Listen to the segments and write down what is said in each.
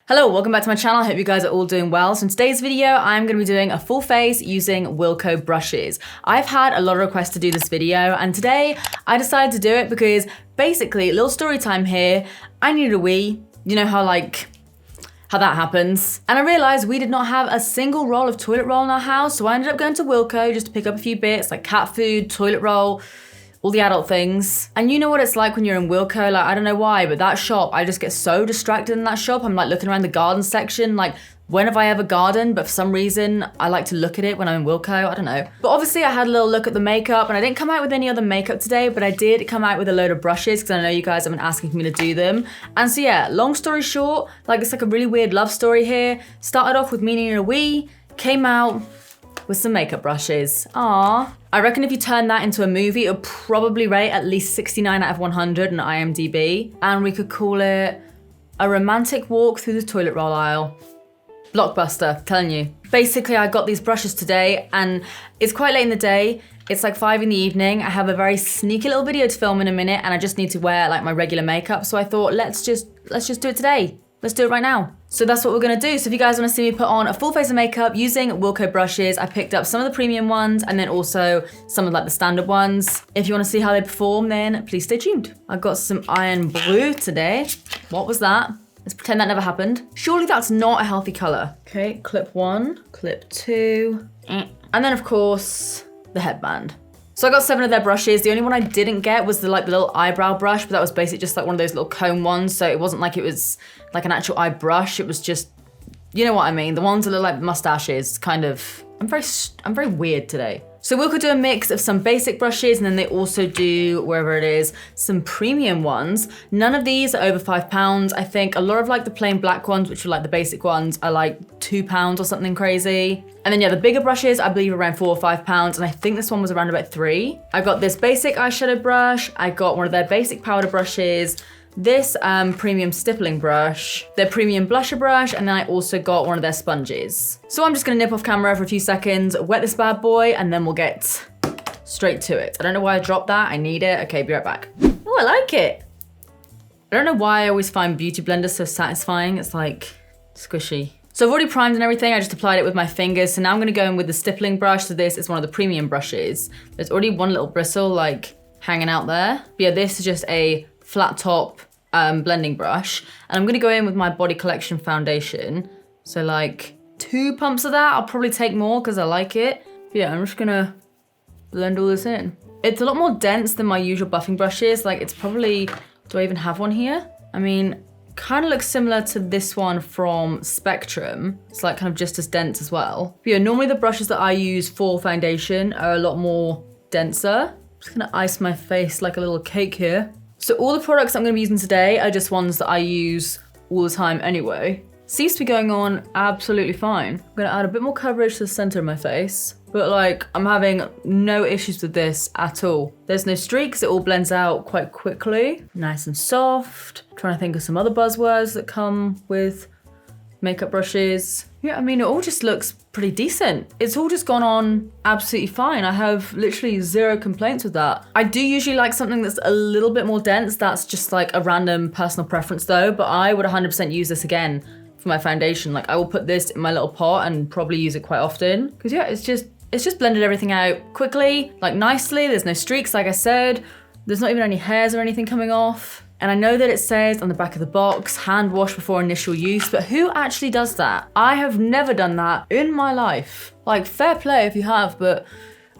Hello, welcome back to my channel. I hope you guys are all doing well. So in today's video, I'm gonna be doing a full face using Wilko brushes. I've had a lot of requests to do this video, and today I decided to do it because basically, a little story time here, I needed a wee. You know how that happens. And I realized we did not have a single roll of toilet roll in our house, so I ended up going to Wilko just to pick up a few bits like cat food, toilet roll, all the adult things. And you know what it's like when you're in Wilko, like I don't know why, but that shop, I just get so distracted in that shop. I'm like looking around the garden section, like when have I ever gardened? But for some reason, I like to look at it when I'm in Wilko, I don't know. But obviously I had a little look at the makeup and I didn't come out with any other makeup today, but I did come out with a load of brushes because I know you guys have been asking me to do them. And so yeah, long story short, like it's like a really weird love story here. Started off with me needing a wee, came out with some makeup brushes. Aww. I reckon if you turn that into a movie, it'll probably rate at least 69 out of 100 on IMDb. And we could call it a romantic walk through the toilet roll aisle. Blockbuster, telling you. Basically, I got these brushes today and it's quite late in the day. It's like 5 in the evening. I have a very sneaky little video to film in a minute and I just need to wear like my regular makeup. So I thought, let's just do it today. Let's do it right now. So that's what we're gonna do. So if you guys wanna see me put on a full face of makeup using Wilko brushes, I picked up some of the premium ones and then also some of like the standard ones. If you wanna see how they perform, then please stay tuned. I got some iron blue today. What was that? Let's pretend that never happened. Surely that's not a healthy color. Okay, clip 1, clip 2, and then of course, the headband. So I got 7 of their brushes. The only one I didn't get was the little eyebrow brush, but that was basically just like one of those little comb ones. So it wasn't like it was like an actual eye brush. It was just, you know what I mean? The ones that look like mustaches, kind of. I'm very weird today. So Wilko do a mix of some basic brushes and then they also do, wherever it is, some premium ones. None of these are over £5. I think a lot of like the plain black ones, which are like the basic ones, are like £2 or something crazy. And then yeah, the bigger brushes, I believe around £4 or £5. And I think this one was around about £3. I got this basic eyeshadow brush. I got one of their basic powder brushes. This premium stippling brush, their premium blusher brush, and then I also got one of their sponges. So I'm just gonna nip off camera for a few seconds, wet this bad boy, and then we'll get straight to it. I don't know why I dropped that, I need it. Okay, be right back. Oh, I like it. I don't know why I always find beauty blenders so satisfying. It's like squishy. So I've already primed and everything, I just applied it with my fingers. So now I'm gonna go in with the stippling brush. So this is one of the premium brushes. There's already one little bristle like hanging out there. But yeah, this is just a flat top blending brush. And I'm gonna go in with my Body Collection foundation. So like 2 pumps of that. I'll probably take more because I like it. But yeah, I'm just gonna blend all this in. It's a lot more dense than my usual buffing brushes. Like it's probably, do I even have one here? I mean, kind of looks similar to this one from Spectrum. It's like kind of just as dense as well. But yeah, normally the brushes that I use for foundation are a lot more denser. I'm just gonna ice my face like a little cake here. So all the products I'm gonna be using today are just ones that I use all the time anyway. Seems to be going on absolutely fine. I'm gonna add a bit more coverage to the center of my face, but like I'm having no issues with this at all. There's no streaks, it all blends out quite quickly. Nice and soft. I'm trying to think of some other buzzwords that come with makeup brushes. Yeah, I mean, it all just looks pretty decent. It's all just gone on absolutely fine. I have literally 0 complaints with that. I do usually like something that's a little bit more dense. That's just like a random personal preference though, but I would 100% use this again for my foundation. Like I will put this in my little pot and probably use it quite often. Cause yeah, it's just blended everything out quickly, like nicely. There's no streaks, like I said. There's not even any hairs or anything coming off. And I know that it says on the back of the box, hand wash before initial use, but who actually does that? I have never done that in my life. Like fair play if you have, but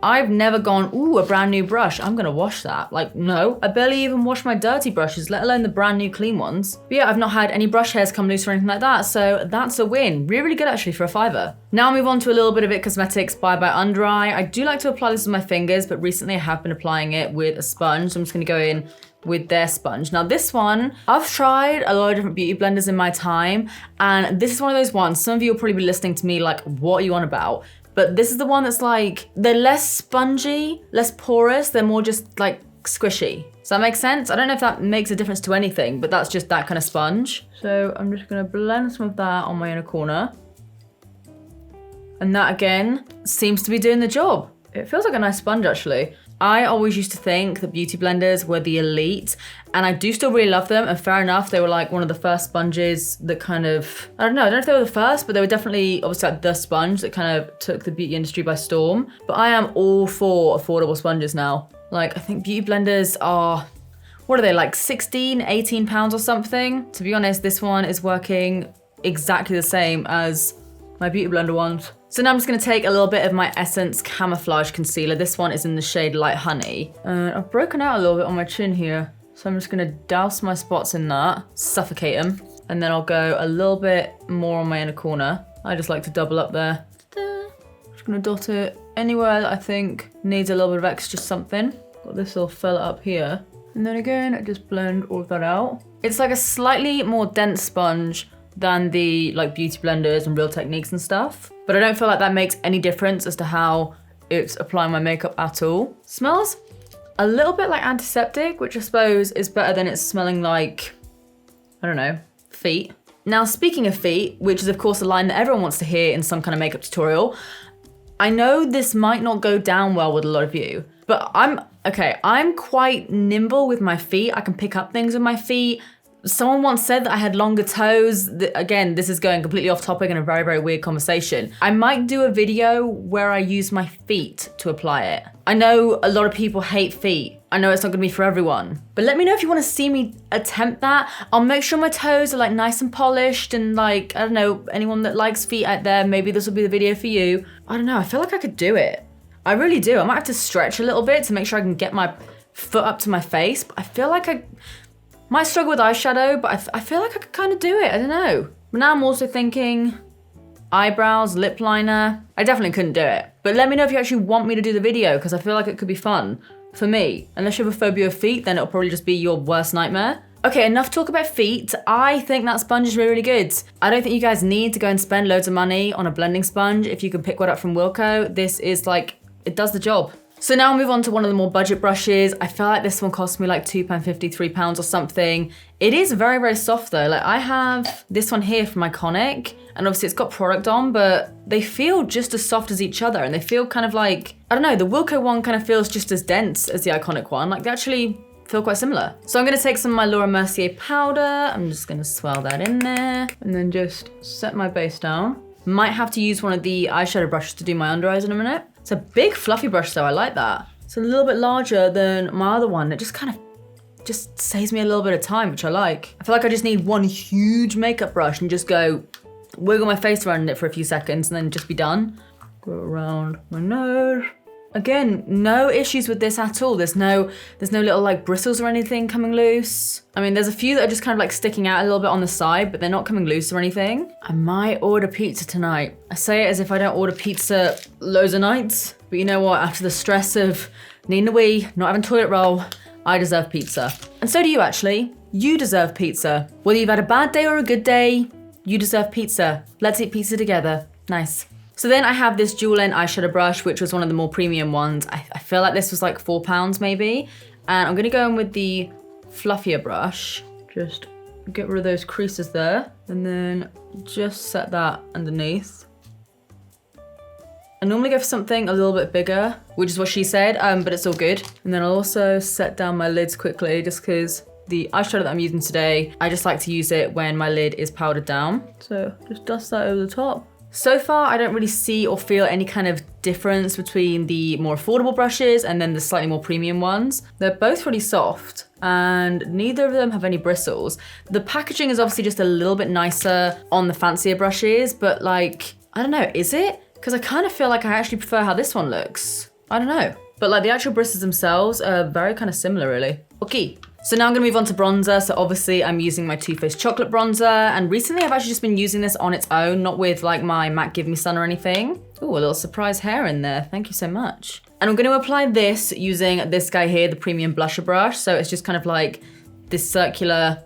I've never gone, ooh, a brand new brush, I'm gonna wash that. Like, no, I barely even wash my dirty brushes, let alone the brand new clean ones. But yeah, I've not had any brush hairs come loose or anything like that, so that's a win. Really, really good actually for a £5. Now I'll move on to a little bit of It Cosmetics by Under Eye. I do like to apply this with my fingers, but recently I have been applying it with a sponge, so I'm just gonna go in with their sponge. Now this one, I've tried a lot of different beauty blenders in my time, and this is one of those ones, some of you will probably be listening to me like, what are you on about? But this is the one that's like, they're less spongy, less porous, they're more just like squishy. Does that make sense? I don't know if that makes a difference to anything, but that's just that kind of sponge. So I'm just gonna blend some of that on my inner corner. And that again, seems to be doing the job. It feels like a nice sponge actually. I always used to think that beauty blenders were the elite, and I do still really love them, and fair enough, they were like one of the first sponges that kind of, I don't know if they were the first, but they were definitely obviously like the sponge that kind of took the beauty industry by storm. But I am all for affordable sponges now. Like, I think beauty blenders are, what are they, like 16, 18 pounds or something? To be honest, this one is working exactly the same as my beauty blender ones. So now I'm just gonna take a little bit of my Essence Camouflage Concealer. This one is in the shade Light Honey. I've broken out a little bit on my chin here. So I'm just gonna douse my spots in that, suffocate them. And then I'll go a little bit more on my inner corner. I just like to double up there. Just gonna dot it anywhere that I think needs a little bit of extra something. Got this little fella up here. And then again, I just blend all of that out. It's like a slightly more dense sponge than the like beauty blenders and Real Techniques and stuff. But I don't feel like that makes any difference as to how it's applying my makeup at all. Smells a little bit like antiseptic, which I suppose is better than it's smelling like, I don't know, feet. Now, speaking of feet, which is of course a line that everyone wants to hear in some kind of makeup tutorial, I know this might not go down well with a lot of you, but I'm quite nimble with my feet. I can pick up things with my feet. Someone once said that I had longer toes. Again, this is going completely off topic in a very, very weird conversation. I might do a video where I use my feet to apply it. I know a lot of people hate feet. I know it's not gonna be for everyone, but let me know if you wanna see me attempt that. I'll make sure my toes are like nice and polished and like, I don't know, anyone that likes feet out there, maybe this will be the video for you. I don't know, I feel like I could do it. I really do. I might have to stretch a little bit to make sure I can get my foot up to my face, but I feel like I might struggle with eyeshadow, but I feel like I could kind of do it, I don't know. But now I'm also thinking eyebrows, lip liner. I definitely couldn't do it. But let me know if you actually want me to do the video, because I feel like it could be fun for me. Unless you have a phobia of feet, then it'll probably just be your worst nightmare. Okay, enough talk about feet. I think that sponge is really, really good. I don't think you guys need to go and spend loads of money on a blending sponge if you can pick one up from Wilko. This is like, it does the job. So now I'll move on to one of the more budget brushes. I feel like this one cost me like £2.50, £3 or something. It is very, very soft though. Like I have this one here from Iconic, and obviously it's got product on, but they feel just as soft as each other, and they feel kind of like, I don't know, the Wilko one kind of feels just as dense as the Iconic one. Like they actually feel quite similar. So I'm gonna take some of my Laura Mercier powder. I'm just gonna swirl that in there, and then just set my base down. Might have to use one of the eyeshadow brushes to do my under eyes in a minute. It's a big fluffy brush though, I like that. It's a little bit larger than my other one. It just kind of just saves me a little bit of time, which I like. I feel like I just need one huge makeup brush and just go wiggle my face around it for a few seconds and then just be done. Go around my nose. Again, no issues with this at all. There's no little like bristles or anything coming loose. I mean, there's a few that are just kind of like sticking out a little bit on the side, but they're not coming loose or anything. I might order pizza tonight. I say it as if I don't order pizza loads of nights, but you know what? After the stress of needing a wee, not having toilet roll, I deserve pizza. And so do you actually. You deserve pizza. Whether you've had a bad day or a good day, you deserve pizza. Let's eat pizza together. Nice. So then I have this dual end eyeshadow brush, which was one of the more premium ones. I feel like this was like £4 maybe. And I'm gonna go in with the fluffier brush. Just get rid of those creases there. And then just set that underneath. I normally go for something a little bit bigger, which is what she said, but it's all good. And then I'll also set down my lids quickly just because the eyeshadow that I'm using today, I just like to use it when my lid is powdered down. So just dust that over the top. So far, I don't really see or feel any kind of difference between the more affordable brushes and then the slightly more premium ones. They're both really soft and neither of them have any bristles. The packaging is obviously just a little bit nicer on the fancier brushes, but like, I don't know, is it? Because I kind of feel like I actually prefer how this one looks. I don't know. But like the actual bristles themselves are very kind of similar really. Okay. So now I'm gonna move on to bronzer. So obviously I'm using my Too Faced chocolate bronzer, and recently I've actually just been using this on its own, not with like my MAC Give Me Sun or anything. Ooh, a little surprise hair in there. Thank you so much. And I'm gonna apply this using this guy here, the Premium Blusher Brush. So it's just kind of like this circular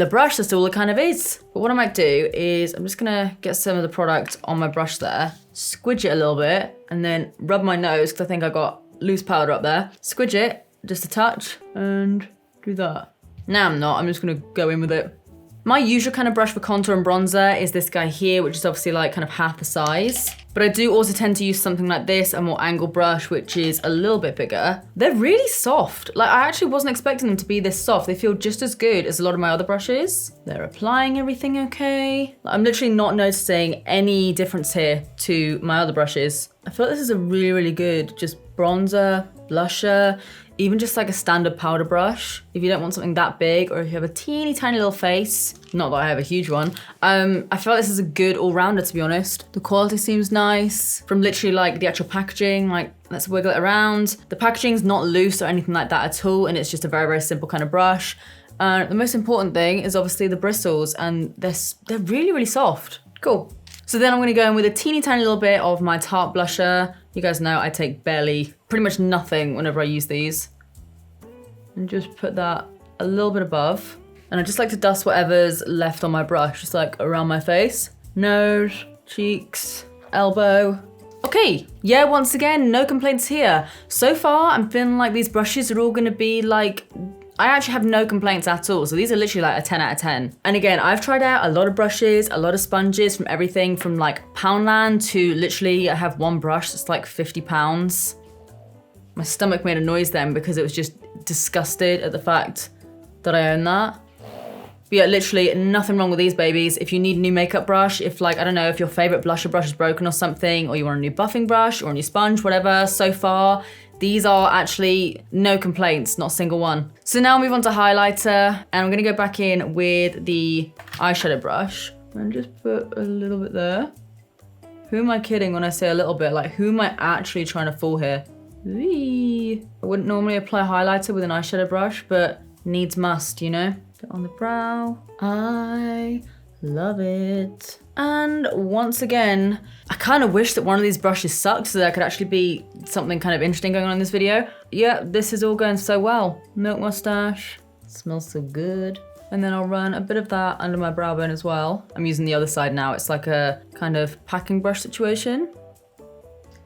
brush, that's all it kind of is. But what I might do is I'm just gonna get some of the product on my brush there, squidge it a little bit, and then rub my nose, because I think I got loose powder up there. Squidge it, just a touch, and do that. Now I'm not, I'm just gonna go in with it. My usual kind of brush for contour and bronzer is this guy here, which is obviously like kind of half the size. But I do also tend to use something like this, a more angled brush, which is a little bit bigger. They're really soft. Like, I actually wasn't expecting them to be this soft. They feel just as good as a lot of my other brushes. They're applying everything okay. I'm literally not noticing any difference here to my other brushes. I feel like this is a really, really good just bronzer, blusher, even just like a standard powder brush. If you don't want something that big, or if you have a teeny tiny little face, not that I have a huge one, I feel like this is a good all-rounder, to be honest. The quality seems nice. From literally like the actual packaging, like let's wiggle it around. The packaging's not loose or anything like that at all, and it's just a very, very simple kind of brush. The most important thing is obviously the bristles, and they're really, really soft. Cool. So then I'm gonna go in with a teeny tiny little bit of my Tarte blusher. You guys know I take pretty much nothing whenever I use these. And just put that a little bit above. And I just like to dust whatever's left on my brush, just like around my face. Nose, cheeks, elbow. Okay, yeah, once again, no complaints here. So far, I'm feeling like these brushes are all gonna be like, I actually have no complaints at all. So these are literally like a 10 out of 10. And again, I've tried out a lot of brushes, a lot of sponges, from everything from like Poundland to literally I have one brush that's like 50 pounds. My stomach made a noise then because it was just disgusted at the fact that I own that. But yeah, literally nothing wrong with these babies. If you need a new makeup brush, if like, I don't know, if your favorite blusher brush is broken or something, or you want a new buffing brush or a new sponge, whatever, so far, these are actually no complaints, not a single one. So now I'll move on to highlighter, and I'm gonna go back in with the eyeshadow brush and just put a little bit there. Who am I kidding when I say a little bit? Like, who am I actually trying to fool here? Whee! I wouldn't normally apply highlighter with an eyeshadow brush, but needs must, you know? Put on the brow. I love it. And once again, I kind of wish that one of these brushes sucked so there could actually be something kind of interesting going on in this video. Yeah, this is all going so well. Milk mustache, smells so good. And then I'll run a bit of that under my brow bone as well. I'm using the other side now. It's like a kind of packing brush situation.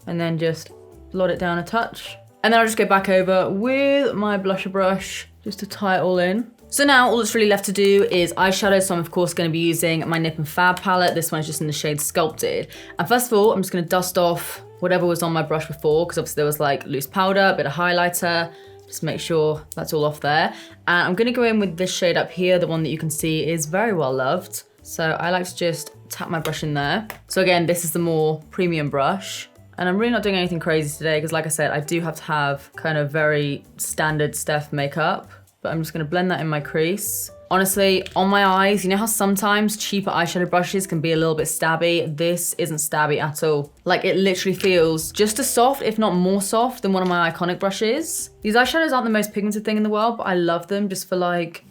And then just blot it down a touch. And then I'll just go back over with my blusher brush just to tie it all in. So now all that's really left to do is eyeshadow. So I'm of course gonna be using my Nip and Fab palette. This one's just in the shade Sculpted. And first of all, I'm just gonna dust off whatever was on my brush before, because obviously there was like loose powder, a bit of highlighter. Just make sure that's all off there. And I'm gonna go in with this shade up here, the one that you can see is very well loved. So I like to just tap my brush in there. So again, this is the more premium brush. And I'm really not doing anything crazy today, because like I said, I do have to have kind of very standard Steph makeup. But I'm just gonna blend that in my crease. Honestly, on my eyes, you know how sometimes cheaper eyeshadow brushes can be a little bit stabby? This isn't stabby at all. Like, it literally feels just as soft, if not more soft, than one of my iconic brushes. These eyeshadows aren't the most pigmented thing in the world, but I love them just for like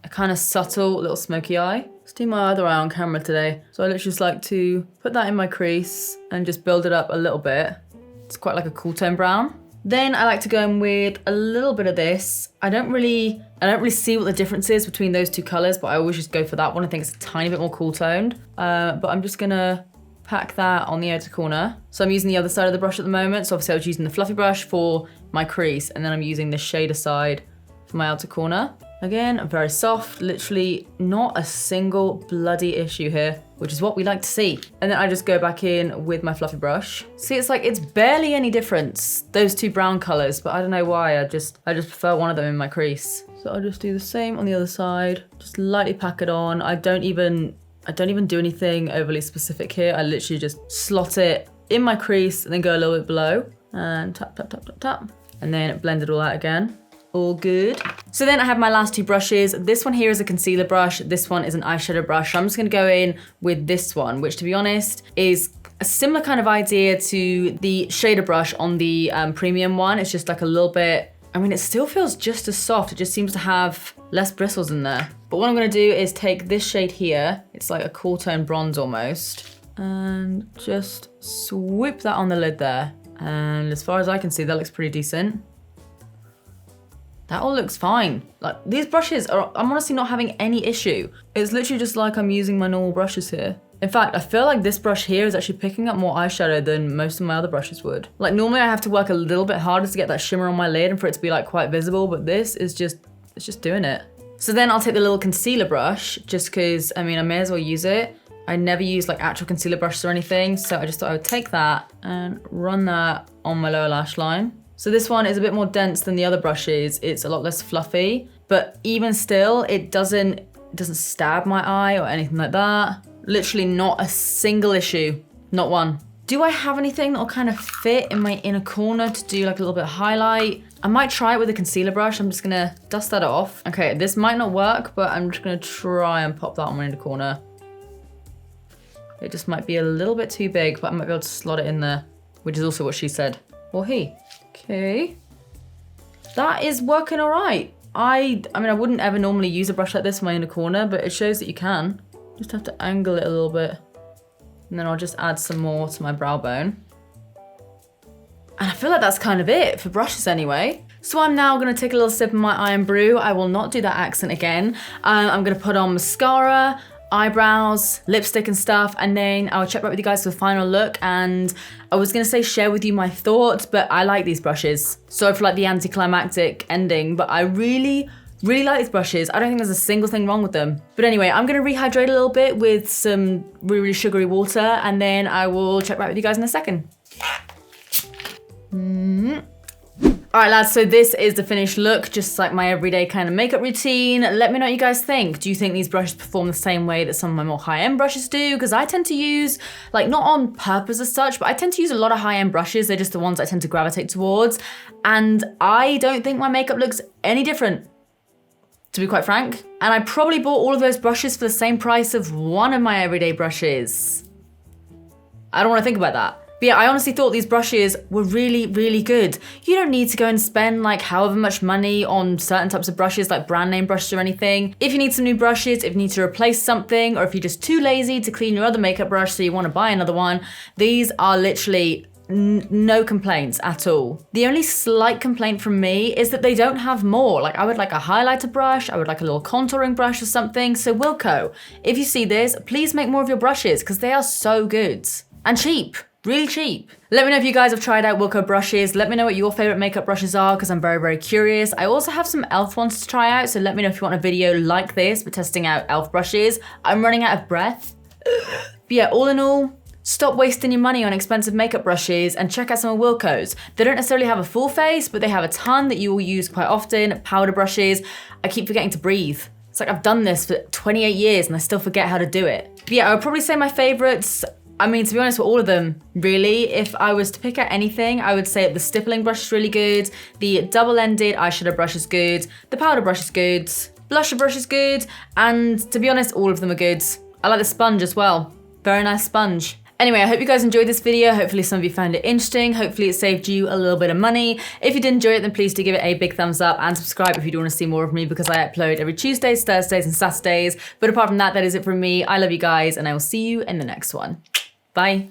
a kind of subtle little smoky eye. Let's do my other eye on camera today. So I literally just like to put that in my crease and just build it up a little bit. It's quite like a cool tone brown. Then I like to go in with a little bit of this. I don't really see what the difference is between those two colors, but I always just go for that one. I think it's a tiny bit more cool toned. But I'm just gonna pack that on the outer corner. So I'm using the other side of the brush at the moment. So obviously I was using the fluffy brush for my crease, and then I'm using the shader side for my outer corner. Again, very soft, literally not a single bloody issue here, which is what we like to see. And then I just go back in with my fluffy brush. See, it's like, it's barely any difference, those two brown colors, but I don't know why, I just prefer one of them in my crease. So I'll just do the same on the other side, just lightly pack it on. I don't even do anything overly specific here. I literally just slot it in my crease and then go a little bit below and tap, tap, tap, tap, tap. And then blend it all out again. All good. So then I have my last two brushes. This one here is a concealer brush. This one is an eyeshadow brush. So I'm just gonna go in with this one, which to be honest is a similar kind of idea to the shader brush on the premium one. It's just like a little bit, I mean, it still feels just as soft. It just seems to have less bristles in there. But what I'm gonna do is take this shade here. It's like a cool tone bronze almost. And just swoop that on the lid there. And as far as I can see, that looks pretty decent. That all looks fine. Like, these brushes are, I'm honestly not having any issue. It's literally just like I'm using my normal brushes here. In fact, I feel like this brush here is actually picking up more eyeshadow than most of my other brushes would. Like, normally I have to work a little bit harder to get that shimmer on my lid and for it to be like quite visible, but this is just, it's just doing it. So then I'll take the little concealer brush, just cause, I mean, I may as well use it. I never use like actual concealer brushes or anything, so I just thought I would take that and run that on my lower lash line. So this one is a bit more dense than the other brushes. It's a lot less fluffy, but even still, it doesn't stab my eye or anything like that. Literally not a single issue, not one. Do I have anything that will kind of fit in my inner corner to do like a little bit of highlight? I might try it with a concealer brush. I'm just gonna dust that off. Okay, this might not work, but I'm just gonna try and pop that on my inner corner. It just might be a little bit too big, but I might be able to slot it in there, which is also what she said, or he. Okay, that is working all right. I mean, I wouldn't ever normally use a brush like this in my inner corner, but it shows that you can. Just have to angle it a little bit. And then I'll just add some more to my brow bone. And I feel like that's kind of it for brushes anyway. So I'm now gonna take a little sip of my Iron Brew. I will not do that accent again. I'm gonna put on mascara, eyebrows, lipstick and stuff, and then I'll check back with you guys for the final look. And I was gonna say share with you my thoughts, but I like these brushes. Sorry for like the anticlimactic ending, but I really like these brushes. I don't think there's a single thing wrong with them. But anyway, I'm gonna rehydrate a little bit with some really sugary water, and then I will check back with you guys in a second. All right, lads, so this is the finished look, just like my everyday kind of makeup routine. Let me know what you guys think. Do you think these brushes perform the same way that some of my more high-end brushes do? Because I tend to use, like, not on purpose as such, but I tend to use a lot of high-end brushes. They're just the ones I tend to gravitate towards. And I don't think my makeup looks any different, to be quite frank. And I probably bought all of those brushes for the same price of one of my everyday brushes. I don't want to think about that. But yeah, I honestly thought these brushes were really good. You don't need to go and spend like however much money on certain types of brushes, like brand name brushes or anything. If you need some new brushes, if you need to replace something, or if you're just too lazy to clean your other makeup brush so you want to buy another one, these are literally no complaints at all. The only slight complaint from me is that they don't have more. Like, I would like a highlighter brush, I would like a little contouring brush or something. So Wilko, if you see this, please make more of your brushes because they are so good and cheap. Really cheap. Let me know if you guys have tried out Wilko brushes. Let me know what your favorite makeup brushes are because I'm very curious. I also have some e.l.f. ones to try out, so let me know if you want a video like this for testing out e.l.f. brushes. I'm running out of breath. But yeah, all in all, stop wasting your money on expensive makeup brushes and check out some of Wilko's. They don't necessarily have a full face, but they have a ton that you will use quite often. Powder brushes. I keep forgetting to breathe. It's like I've done this for 28 years and I still forget how to do it. But yeah, I would probably say my favorites, I mean, to be honest, with all of them, really, if I was to pick out anything, I would say the stippling brush is really good, the double-ended eyeshadow brush is good, the powder brush is good, blusher brush is good, and to be honest, all of them are good. I like the sponge as well. Very nice sponge. Anyway, I hope you guys enjoyed this video. Hopefully some of you found it interesting. Hopefully it saved you a little bit of money. If you did enjoy it, then please do give it a big thumbs up and subscribe if you do want to see more of me because I upload every Tuesdays, Thursdays, and Saturdays. But apart from that, that is it from me. I love you guys and I will see you in the next one. Bye.